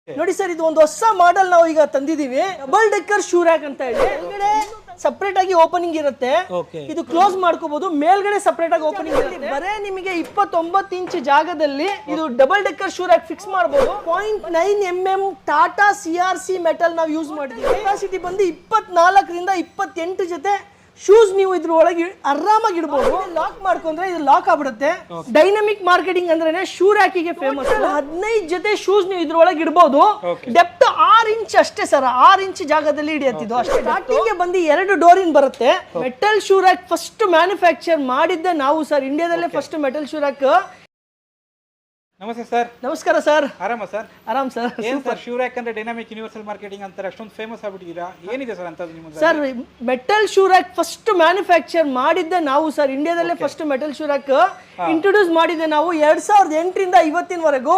ನೋಡಿ ಸರ್, ಇದು ಒಂದು ಹೊಸ ಮಾಡೆಲ್ ನಾವು ಈಗ ತಂದಿದೀವಿ. ಡಬಲ್ ಡೆಕ್ಕರ್ ಶೂ ರ್ಯಾಕ್ ಅಂತ ಹೇಳಿ. ಮೇಲ್ಗಡೆ ಸಪರೇಟ್ ಆಗಿ ಓಪನಿಂಗ್ ಇರುತ್ತೆ, ಇದು ಕ್ಲೋಸ್ ಮಾಡ್ಕೋಬಹುದು. ಮೇಲ್ಗಡೆ ಸಪರೇಟ್ ಆಗಿ ಓಪನಿಂಗ್ ಇರುತ್ತೆ. ಬರೇ ನಿಮಗೆ 29 ಇಂಚ್ ಜಾಗದಲ್ಲಿ ಇದು double decker shoe rack fix ಮಾಡಬಹುದು. 0.9 mm ಟಾಟಾ CRC ಮೆಟಲ್ ನಾವು ಯೂಸ್ ಮಾಡಿದೀವಿ. ಕೆಪಾಸಿಟಿ ಬಂದು 24 ರಿಂದ 28 ಜೊತೆ ಶೂಸ್ ನೀವು ಇದ್ರ ಒಳಗೆ ಆರಾಮಾಗಿ ಇಡಬಹುದು. ಲಾಕ್ ಮಾಡ್ಕೊಂಡ್ರೆ ಇದು ಲಾಕ್ ಆಗ್ಬಿಡುತ್ತೆ. ಡೈನಮಿಕ್ ಮಾರ್ಕೆಟಿಂಗ್ ಅಂದ್ರೆ ಶೂ ರ್ಯಾಕಿಗೆ ಫೇಮಸ್. 15 ಜೊತೆ ಶೂಸ್ ನೀವು ಇದ್ರ ಒಳಗೆ ಇಡಬಹುದು. ಡೆಪ್ತ್ 6 ಇಂಚ್ ಅಷ್ಟೇ ಸರ್, 6 ಇಂಚ್ ಜಾಗದಲ್ಲಿ ಹಿಡಿಯತ್ತಿದ್ದು ಅಷ್ಟೇ. ಸ್ಟಾರ್ಟಿಂಗ್ ಬಂದು 2 ಡೋರಿನ್ ಬರುತ್ತೆ. Metal shoe rack first manufacture ಮಾಡಿದ್ದೆ ನಾವು ಸರ್, ಇಂಡಿಯಾದಲ್ಲೇ ಫಸ್ಟ್ ಮೆಟಲ್ ಶೂ ರ್ಯಾಕ್. ನಮಸ್ತೆ ಸರ್. ನಮಸ್ಕಾರ ಸರ್. ಆರಾಮ ಸರ್? ಆರಾಮ್ ಸರ್. ಏನ್ ಸರ್ ಶೂ ರ್ಯಾಕ್ ಅಂದ್ರೆ ಡೈನಾಮಿಕ್ ಯೂನಿವರ್ಸಲ್ ಮಾರ್ಕೆಟಿಂಗ್ ಅಂತಾರೆ, ಅಷ್ಟೊಂದು ಫೇಮಸ್ ಆಗ್ಬಿಟ್ಟಿದ್ದೀರಾ, ಏನಿದೆ ಸರ್ ಅಂತದ್ದು ನಿಮ್ಮ sir? Metal shoe rack first manufacture ಮಾಡಿದ್ದೆ ನಾವು ಸರ್, ಇಂಡಿಯಾದಲ್ಲೇ first metal shoe rack introduce ಮಾಡಿದ್ದೆ ನಾವು 2008 ರಿಂದ ಇವತ್ತಿನವರೆಗೂ.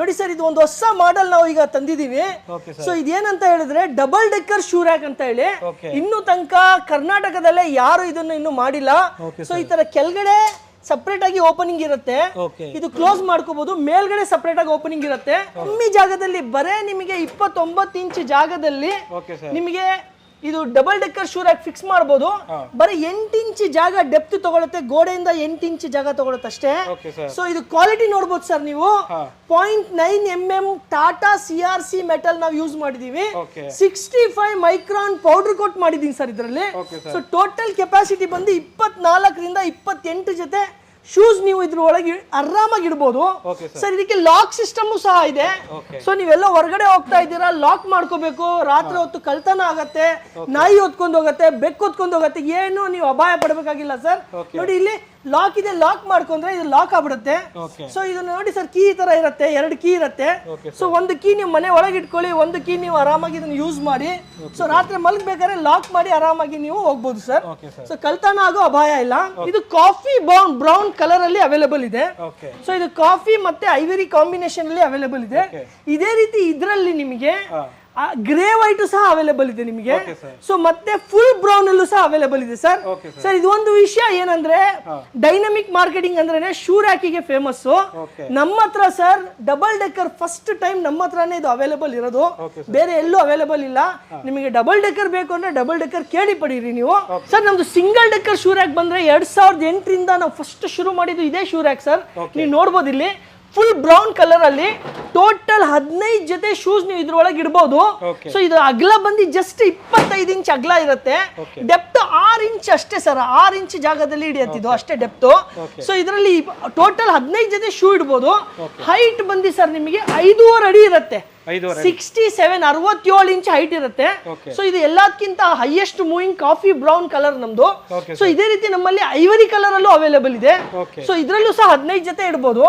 ನೋಡಿ ಸರ್, ಇದು ಒಂದು ಹೊಸ ಮಾಡೆಲ್ ನಾವು ಈಗ ತಂದಿದೀವಿ. ಸೊ ಇದೇನಂತ ಹೇಳಿದ್ರೆ ಡಬಲ್ ಡೆಕ್ಕರ್ ಶೂ ರ್ಯಾಕ್ ಅಂತ ಹೇಳಿ. ಇನ್ನು ತನಕ ಕರ್ನಾಟಕದಲ್ಲೇ ಯಾರು ಇದನ್ನು ಇನ್ನು ಮಾಡಿಲ್ಲ. ಸೊ ಈ ತರ ಕೆಳಗಡೆ ಸಪರೇಟ್ ಆಗಿ ಓಪನಿಂಗ್ ಇರುತ್ತೆ, ಇದು ಕ್ಲೋಸ್ ಮಾಡ್ಕೋಬಹುದು. ಮೇಲ್ಗಡೆ ಸಪರೇಟ್ ಆಗಿ ಓಪನಿಂಗ್ ಇರುತ್ತೆ. ಕಮ್ಮಿ ಜಾಗದಲ್ಲಿ ಬರೇ ನಿಮಗೆ 29 ಇಂಚ್ ಜಾಗದಲ್ಲಿ ನಿಮಗೆ ಇದು double decker shoe rack fix ಮಾಡಬಹುದು. ಬರೀ 8 ಇಂಚ್ ಜಾಗ ಡೆಪ್ತ್ ತಗೊಳುತ್ತೆ, ಗೋಡೆಯಿಂದ 8 ಇಂಚ್ ಜಾಗ ತಗೊಳುತ್ತೆ ಅಷ್ಟೇ. ಸೊ ಇದು ಕ್ವಾಲಿಟಿ ನೋಡಬಹುದು ಸರ್ ನೀವು. 0.9 mm ಟಾಟಾ CRC ಮೆಟಲ್ ನಾವು ಯೂಸ್ ಮಾಡಿದೀವಿ. 65 ಮೈಕ್ರಾನ್ ಪೌಡರ್ ಕೋಟ್ ಮಾಡಿದೀನಿ ಸರ್ ಇದರಲ್ಲಿ. ಸೊ ಟೋಟಲ್ ಕೆಪಾಸಿಟಿ ಬಂದು 24 ರಿಂದ 28 ಜೊತೆ ಶೂಸ್ ನೀವು ಇದ್ರ ಒಳಗೆ ಆರಾಮಾಗಿ ಇಡಬಹುದು ಸರ್. ಇದಕ್ಕೆ ಲಾಕ್ ಸಿಸ್ಟಮ್ ಸಹ ಇದೆ. ಸೊ ನೀವೆಲ್ಲ ಹೊರಗಡೆ ಹೋಗ್ತಾ ಇದ್ದೀರಾ, ಲಾಕ್ ಮಾಡ್ಕೋಬೇಕು. ರಾತ್ರಿ ಹೊತ್ತು ಕಳ್ತನ ಆಗತ್ತೆ, ನಾಯಿ ಹೊತ್ಕೊಂಡು ಹೋಗತ್ತೆ, ಬೆಕ್ಕು ಹೊತ್ಕೊಂಡು ಹೋಗತ್ತೆ, ಏನು ನೀವು ಅಪಾಯ ಪಡಬೇಕಾಗಿಲ್ಲ ಸರ್. ನೋಡಿ ಇಲ್ಲಿ ಲಾಕ್ ಇದೆ, ಲಾಕ್ ಮಾಡ್ಕೊಂಡ್ರೆ ಇದು ಲಾಕ್ ಆಗ್ಬಿಡುತ್ತೆ. ಸೊ ಇದನ್ನ ನೋಡಿ ಸರ್, ಕೀ ತರ ಇರುತ್ತೆ, 2 ಕೀ ಇರುತ್ತೆ. ಸೊ ಒಂದು ಕೀ ನೀವು ಮನೆ ಒಳಗೆ ಇಟ್ಕೊಳ್ಳಿ, ಒಂದು ಕೀ ನೀವು ಆರಾಮಾಗಿ ಇದನ್ನ ಯೂಸ್ ಮಾಡಿ. ಸೊ ರಾತ್ರಿ ಮಲಗಬೇಕಾದ್ರೆ ಲಾಕ್ ಮಾಡಿ ಆರಾಮಾಗಿ ನೀವು ಹೋಗ್ಬೋದು ಸರ್. ಸೊ ಕಳ್ತನ ಆಗೋ ಅಪಾಯ ಇಲ್ಲ. ಇದು ಕಾಫಿ ಬ್ರೌನ್ ಕಲರ್ ಅಲ್ಲಿ ಅವೈಲೇಬಲ್ ಇದೆ. ಸೊ ಇದು ಕಾಫಿ ಮತ್ತೆ ಐವರಿ ಕಾಂಬಿನೇಷನ್ ಅಲ್ಲಿ ಅವೈಲೇಬಲ್ ಇದೆ. ಇದೇ ರೀತಿ ಇದರಲ್ಲಿ ನಿಮಗೆ ಗ್ರೇ ವೈಟ್ ಸಹ ಅವೈಲೇಬಲ್ ಇದೆ ನಿಮಗೆ. ಸೊ ಮತ್ತೆ ಫುಲ್ ಬ್ರೌನ್ ಅಲ್ಲೂ ಸಹ ಅವೈಲೇಬಲ್ ಇದೆ ಸರ್. ಸರ್ ಇದು ಒಂದು ವಿಷಯ ಏನಂದ್ರೆ ಡೈನಮಿಕ್ ಮಾರ್ಕೆಟಿಂಗ್ ಅಂದ್ರೆ ಶೂ ರ್ಯಾಕಿಗೆ ಫೇಮಸ್. ನಮ್ಮ ಹತ್ರ sir double decker first time ನಮ್ಮ ಹತ್ರನೇ ಇದು ಅವೈಲೇಬಲ್ ಇರೋದು, ಬೇರೆ ಎಲ್ಲೂ ಅವೈಲೇಬಲ್ ಇಲ್ಲ. ನಿಮಗೆ ಡಬಲ್ ಡೆಕ್ಕರ್ ಬೇಕು ಅಂದ್ರೆ ಡಬಲ್ ಡೆಕ್ಕರ್ ಕೇಳಿ ಪಡೀರಿ ನೀವು. ಸರ್ ನಮ್ದು ಸಿಂಗಲ್ ಡೆಕ್ಕರ್ ಶೂ ರ್ಯಾಕ್ ಬಂದ್ರೆ 2008 ರಿಂದ ನಾವು ಫಸ್ಟ್ ಶುರು ಮಾಡಿದ್ದು ಇದೇ ಶೂ ರ್ಯಾಕ್ ಸರ್. ನೀವು ನೋಡ್ಬೋದು ಇಲ್ಲಿ ಫುಲ್ ಬ್ರೌನ್ ಕಲರ್ ಅಲ್ಲಿ ಟೋಟಲ್ 15 ಜೊತೆ ಶೂಸ್ ನೀವು ಇದ್ರೊಳಗೆ ಇಡಬಹುದು. ಸೊ ಇದು ಅಗಲ ಬಂದು ಜಸ್ಟ್ 25 ಇಂಚ್ ಅಗಲ ಇರುತ್ತೆ. ಡೆಪ್ತ್ 6 ಇಂಚ್ ಅಷ್ಟೇ ಸರ್, 6 ಇಂಚ್ ಜಾಗದಲ್ಲಿ ಹಿಡಿಯತ್ತಿದ್ದು ಅಷ್ಟೇ ಡೆಪ್ತ್. ಸೊ ಇದರಲ್ಲಿ ಟೋಟಲ್ 15 ಜೊತೆ ಶೂ ಇಡಬಹುದು. ಹೈಟ್ ಬಂದು ಸರ್ ನಿಮಗೆ 5.5 ಅಡಿ ಇರುತ್ತೆ. 67 ಇಂಚ್ ಹೈಟ್ ಇರುತ್ತೆ. ಸೊ ಇದು ಎಲ್ಲದಕ್ಕಿಂತ highest moving coffee brown colour ನಮ್ದು. ಸೊ ಇದೇ ರೀತಿ ನಮ್ಮಲ್ಲಿ ಐವರಿ ಕಲರ್ ಅಲ್ಲೂ ಅವೈಲೇಬಲ್ ಇದೆ. ಸೊ ಇದರಲ್ಲೂ ಸಹ 15 ಜೊತೆ ಇಡಬಹುದು.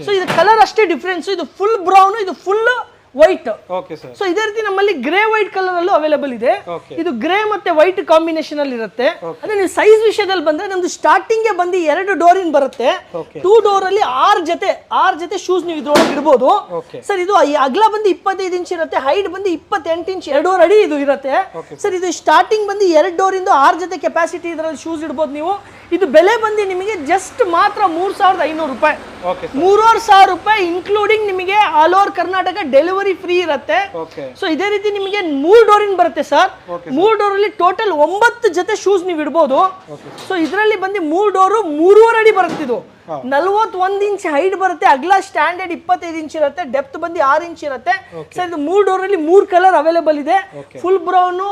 ಸೊ ಇದು ಕಲರ್ ಅಷ್ಟೇ ಡಿಫ್ರೆನ್ಸ್, ಇದು ಫುಲ್ ಬ್ರೌನ್, ಇದು ಫುಲ್ ವೈಟ್. ಸೊ ಇದೇ ರೀತಿ ನಮ್ಮಲ್ಲಿ ಗ್ರೇ ವೈಟ್ ಕಲರ್ ಅಲ್ಲೂ ಅವೈಲೇಬಲ್ ಇದೆ. ಇದು ಗ್ರೇ ಮತ್ತೆ ವೈಟ್ ಕಾಂಬಿನೇಷನ್ ಅಲ್ಲಿ ಇರುತ್ತೆ. ಅದೇ ನೀವು ಸೈಜ್ ವಿಷಯದಲ್ಲಿ ಬಂದ್ರೆ ನಮ್ದು ಸ್ಟಾರ್ಟಿಂಗ್ ಬಂದು 2 ಡೋರಿನ್ ಬರುತ್ತೆ. 2 ಡೋರ್ ಅಲ್ಲಿ 6 ಜೊತೆ ಶೂಸ್ ನೀವು ಇದ್ರೊಳಗೆ ಇಡಬಹುದು ಸರ್. ಇದು ಅಗಲ ಬಂದು 25 ಇಂಚ್ ಇರುತ್ತೆ, ಹೈಟ್ ಬಂದು 28 ಇಂಚ್, 2.5 ಅಡಿ ಇದು ಇರುತ್ತೆ ಸರ್. ಇದು ಸ್ಟಾರ್ಟಿಂಗ್ ಬಂದು 2 ಡೋರ್ ಇಂದ 6 ಜೊತೆ ಕೆಪಾಸಿಟಿ ಇದರಲ್ಲಿ ಶೂಸ್ ಇಡಬಹುದು ನೀವು. ಇದು ಬೆಲೆ ಬಂದು ನಿಮಗೆ ಜಸ್ಟ್ ಮಾತ್ರ 3500 ರೂಪಾಯಿ, 3500 ರೂಪಾಯಿ ಇನ್ಕ್ಲೂಡಿಂಗ್ ನಿಮಗೆ all over Karnataka delivery free ಇರುತ್ತೆ. ಸೊ ಇದೇ ರೀತಿ ನಿಮಗೆ 3 ಡೋರಿನ್ ಬರುತ್ತೆ ಸರ್. 3 ಡೋರ್ ಅಲ್ಲಿ ಟೋಟಲ್ 9 ಜೊತೆ ಶೂಸ್ ನೀವು ಇಡಬಹುದು. ಸೊ ಇದರಲ್ಲಿ ಬಂದು 3 ಡೋರು 3.5 ಅಡಿ ಬರುತ್ತೆ. ಇದು 41 ಇಂಚ್ ಹೈಟ್ ಬರುತ್ತೆ, ಅಗಲ ಸ್ಟ್ಯಾಂಡರ್ಡ್ 25 ಇಂಚ್ ಇರುತ್ತೆ, ಡೆಪ್ತ್ ಬಂದು 6 ಇಂಚ್ ಇರುತ್ತೆ ಸರ್. ಇದು 3 ಡೋರ್ ಅಲ್ಲಿ 3 ಕಲರ್ ಅವೈಲೇಬಲ್ ಇದೆ, full brown,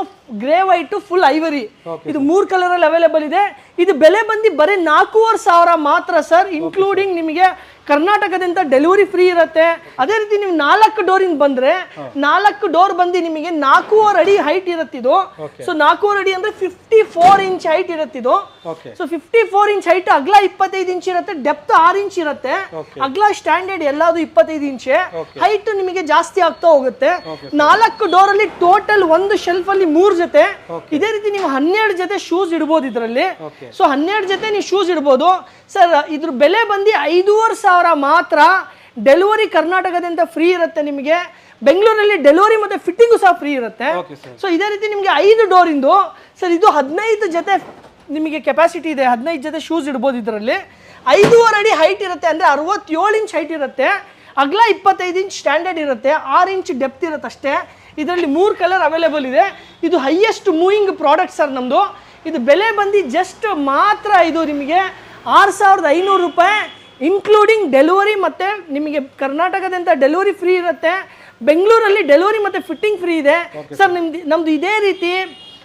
grey white, full ivory. ಇದು 3 ಕಲರ್ ಅಲ್ಲಿ ಅವೈಲೇಬಲ್ ಇದೆ. ಇದು ಬೆಲೆ ಬಂದು ಬರೀ 4500 ಮಾತ್ರ ಸರ್, ಇನ್ಕ್ಲೂಡಿಂಗ್ ನಿಮಗೆ ಕರ್ನಾಟಕದಿಂದ ಡೆಲಿವರಿ ಫ್ರೀ ಇರುತ್ತೆ. ಅದೇ ರೀತಿ ನೀವು 4 ಡೋರಿನ್ ಬಂದ್ರೆ 4 ಡೋರ್ ಬಂದು ನಿಮಗೆ 4.5 ಅಡಿ ಹೈಟ್ ಇರುತ್ತೆ ಇದು. ಸೊ 4.5 ಅಡಿ ಅಂದ್ರೆ 54 ಇಂಚ್ ಹೈಟ್ ಇರುತ್ತೆ ಇದು. ಸೊ 54 ಇಂಚ್ ಹೈಟ್, ಅಗಲ 25 ಇಂಚ್ ಇರುತ್ತೆ, ಡೆಪ್ತ್ 6 ಇಂಚ್ ಇರುತ್ತೆ. ಅಗಲ ಸ್ಟ್ಯಾಂಡರ್ಡ್ ಎಲ್ಲಾದು 25 ಇಂಚ್, ಹೈಟ್ ನಿಮಗೆ ಜಾಸ್ತಿ ಆಗ್ತಾ ಹೋಗುತ್ತೆ. 4 ಡೋರ್ ಅಲ್ಲಿ ಟೋಟಲ್ ಒಂದು ಶೆಲ್ಫ್ ಅಲ್ಲಿ 3 ಜೊತೆ. ಇದೇ ರೀತಿ ನೀವು 12 ಜೊತೆ ಶೂಸ್ ಇಡಬಹುದು ಇದರಲ್ಲಿ. ಸೊ 12 ಜೊತೆ ನೀವು ಶೂಸ್ ಇಡಬಹುದು ಸರ್. ಇದ್ರ ಬೆಲೆ ಬಂದು 5500 ಮಾತ್ರ. ಡೆಲಿವರಿ ಕರ್ನಾಟಕದಿಂದ ಫ್ರೀ ಇರುತ್ತೆ ನಿಮಗೆ. ಬೆಂಗಳೂರಲ್ಲಿ ಡೆಲಿವರಿ ಮತ್ತೆ ಫಿಟ್ಟಿಂಗು ಸಹ ಫ್ರೀ ಇರುತ್ತೆ. ಸೊ ಇದೇ ರೀತಿ ನಿಮಗೆ 5 ಡೋರ್ ಇಂದು ಸರ್, ಇದು 15 ಜೊತೆ ನಿಮಗೆ ಕೆಪಾಸಿಟಿ ಇದೆ, 15 ಜೊತೆ ಶೂಸ್ ಇಡಬಹುದು ಇದರಲ್ಲಿ. 5.5 ಅಡಿ ಹೈಟ್ ಇರುತ್ತೆ, ಅಂದ್ರೆ 67 ಇಂಚ್ ಹೈಟ್ ಇರುತ್ತೆ. ಅಗಲ 25 ಇಂಚ್ ಸ್ಟ್ಯಾಂಡರ್ಡ್ ಇರುತ್ತೆ, 6 ಇಂಚ್ ಡೆಪ್ತ್ ಇರುತ್ತೆ ಅಷ್ಟೇ. ಇದರಲ್ಲಿ 3 ಕಲರ್ ಅವೈಲೇಬಲ್ ಇದೆ. ಇದು ಹೈಯೆಸ್ಟ್ ಮೂವಿಂಗ್ ಪ್ರಾಡಕ್ಟ್ ಸರ್ ನಮ್ಮದು. ಇದು ಬೆಲೆ ಬಂದು ಜಸ್ಟ್ ಮಾತ್ರ ಇದು ನಿಮಗೆ 6500 ರೂಪಾಯಿ, ಇನ್ಕ್ಲೂಡಿಂಗ್ ಡೆಲಿವರಿ. ಮತ್ತು ನಿಮಗೆ ಕರ್ನಾಟಕದಂತ ಡೆಲಿವರಿ ಫ್ರೀ ಇರುತ್ತೆ. ಬೆಂಗಳೂರಲ್ಲಿ ಡೆಲಿವರಿ ಮತ್ತು ಫಿಟ್ಟಿಂಗ್ ಫ್ರೀ ಇದೆ ಸರ್. ನಮ್ಮದು ಇದೇ ರೀತಿ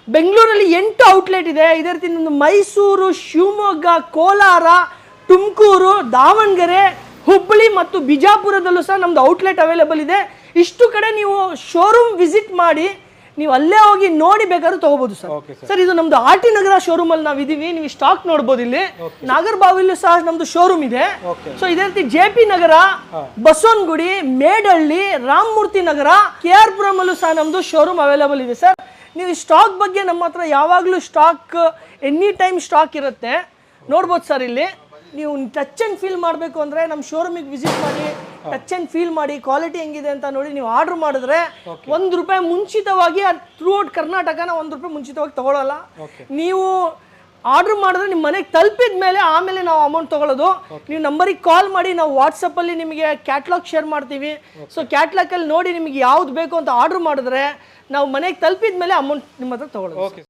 ಬೆಂಗಳೂರಲ್ಲಿ 8 ಔಟ್ಲೆಟ್ ಇದೆ. ಇದೇ ರೀತಿ ನಮ್ಮದು ಮೈಸೂರು, ಶಿವಮೊಗ್ಗ, ಕೋಲಾರ, ತುಮಕೂರು, ದಾವಣಗೆರೆ, ಹುಬ್ಬಳ್ಳಿ ಮತ್ತು ಬಿಜಾಪುರದಲ್ಲೂ ಸಹ ನಮ್ಮದು ಔಟ್ಲೆಟ್ ಅವೈಲೇಬಲ್ ಇದೆ. ಇಷ್ಟು ಕಡೆ ನೀವು ಶೋರೂಮ್ ವಿಸಿಟ್ ಮಾಡಿ ನೀವು ಅಲ್ಲೇ ಹೋಗಿ ನೋಡಿ ಬೇಕಾದ್ರೂ ತಗೋಬಹುದು ಸರ್. ಸರ್ ಇದು ನಮ್ದು ಆರ್ಟಿ ನಗರ ಶೋರೂಮ್ ಅಲ್ಲಿ ನಾವು ಇದೀವಿ, ನೀವು ಸ್ಟಾಕ್ ನೋಡಬಹುದು. ಇಲ್ಲಿ ನಾಗರಬಾವಿಲೂ ಸಹ ನಮ್ದು ಶೋರೂಮ್ ಇದೆ. ಸೊ ಇದೇ ರೀತಿ JP ನಗರ, ಬಸವನಗುಡಿ, ಮೇಡಹಳ್ಳಿ, ರಾಮಮೂರ್ತಿ ನಗರ, KR ಪುರಂ ಅಲ್ಲೂ ಸಹ ನಮ್ದು ಶೋರೂಮ್ ಅವೈಲೇಬಲ್ ಇದೆ ಸರ್. ನೀವು ಸ್ಟಾಕ್ ಬಗ್ಗೆ ನಮ್ಮ ಹತ್ರ ಯಾವಾಗಲೂ ಸ್ಟಾಕ್ ಎನಿ ಟೈಮ್ ಸ್ಟಾಕ್ ಇರುತ್ತೆ, ನೋಡ್ಬೋದು ಸರ್. ಇಲ್ಲಿ ನೀವು ಟಚ್ ಆ್ಯಂಡ್ ಫೀಲ್ ಮಾಡಬೇಕು ಅಂದರೆ ನಮ್ಮ ಶೋರೂಮಿಗೆ ವಿಸಿಟ್ ಮಾಡಿ, ಟಚ್ ಆ್ಯಂಡ್ ಫೀಲ್ ಮಾಡಿ, ಕ್ವಾಲಿಟಿ ಹೆಂಗಿದೆ ಅಂತ ನೋಡಿ ನೀವು ಆರ್ಡರ್ ಮಾಡಿದ್ರೆ ₹1 ಮುಂಚಿತವಾಗಿ ಥ್ರೂ ಔಟ್ ಕರ್ನಾಟಕನ ₹1 ಮುಂಚಿತವಾಗಿ ತಗೊಳ್ಳಲ್ಲ. ನೀವು ಆರ್ಡರ್ ಮಾಡಿದ್ರೆ ನಿಮ್ಮ ಮನೆಗೆ ತಲುಪಿದ ಮೇಲೆ ಆಮೇಲೆ ನಾವು ಅಮೌಂಟ್ ತೊಗೊಳ್ಳೋದು. ನೀವು ನಂಬರಿಗೆ ಕಾಲ್ ಮಾಡಿ, ನಾವು ವಾಟ್ಸಪ್ಪಲ್ಲಿ ನಿಮಗೆ ಕ್ಯಾಟ್ಲಾಗ್ ಶೇರ್ ಮಾಡ್ತೀವಿ. ಸೊ ಕ್ಯಾಟ್ಲಾಗಲ್ಲಿ ನೋಡಿ ನಿಮಗೆ ಯಾವ್ದು ಬೇಕು ಅಂತ ಆರ್ಡರ್ ಮಾಡಿದ್ರೆ ನಾವು ಮನೆಗೆ ತಲುಪಿದ ಮೇಲೆ ಅಮೌಂಟ್ ನಿಮ್ಮ ಹತ್ರ ತೊಗೊಳ್ಳೋದು.